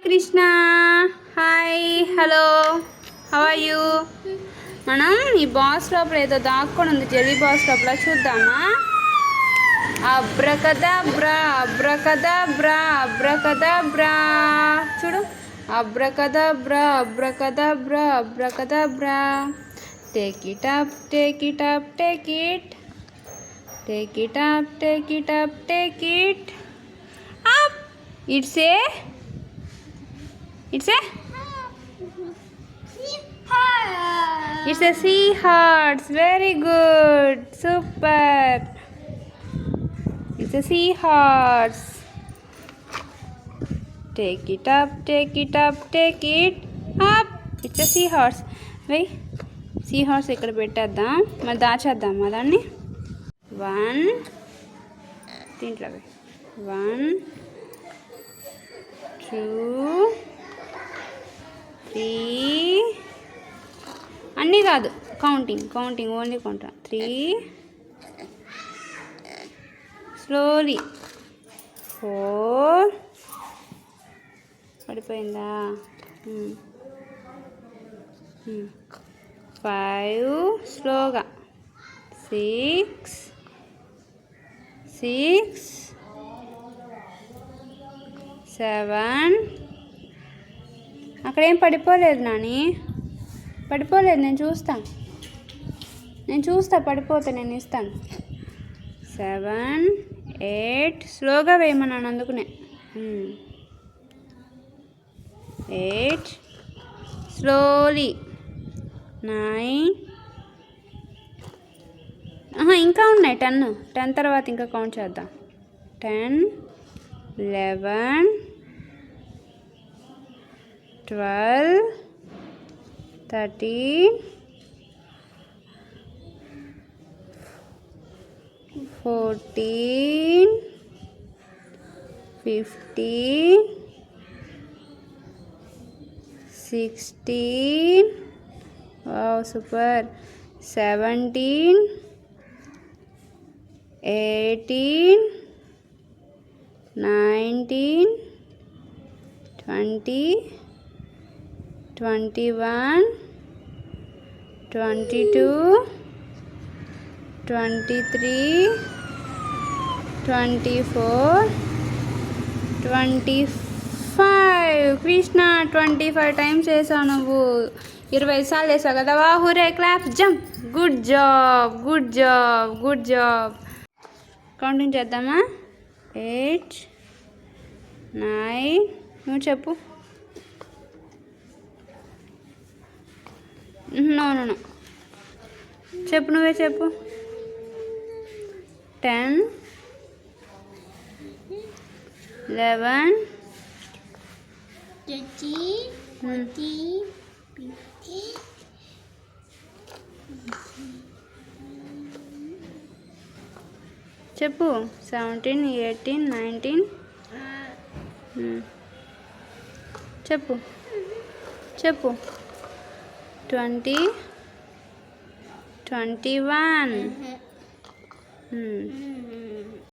Krishna. Hi, hello, how are you? మనం ఈ box లోపల ఏదో దాక్కొని ఉంది, జెల్లీ బాక్స్ లోపల. చూద్దామా? Abracadabra abracadabra abracadabra. చూడు, abracadabra abracadabra abracadabra. Take it up, take it up, take it. Take it up, take it up, take it up. It's a it's a sea horse. Very good, super. It's a sea horse. Take it up, take it up, take it up. It's a sea horse. Wait, sea horse ఇక్కడ పెట్టేద్దాం, మరి దాచేద్దామా దాన్ని? 1 దీంట్లో 1 2 3 అన్నీ కాదు, counting only కొంటా. 3 slowly. 4 పడిపోయిందా? 5 స్లోగా. 6 7. అక్కడేం పడిపోలేదు నాని, పడిపోలేదు. నేను చూస్తా పడిపోతే నేను ఇస్తాను. 7 8 స్లోగా వేయమన్నాను అందుకునే. 8 స్లోలీ. 9 ఇంకా ఉన్నాయి. 10 తర్వాత ఇంకా కౌంట్ చేద్దాం. 10 11 12 13 14 15 16. Wow, super. 17 18 19 20 21 22 23 24 25. కృష్ణ, 25 టైమ్స్ వేసావు నువ్వు. 20 సార్లు వేసావు కదా. వాహురే, clap, jump. Good job, good job, good job. Counting చేద్దామా? 8 9. నువ్వు చెప్పు. నో చెప్పు, నువ్వే చెప్పు. 10 11 చెప్పు. 17 18 19. చెప్పు 20 21.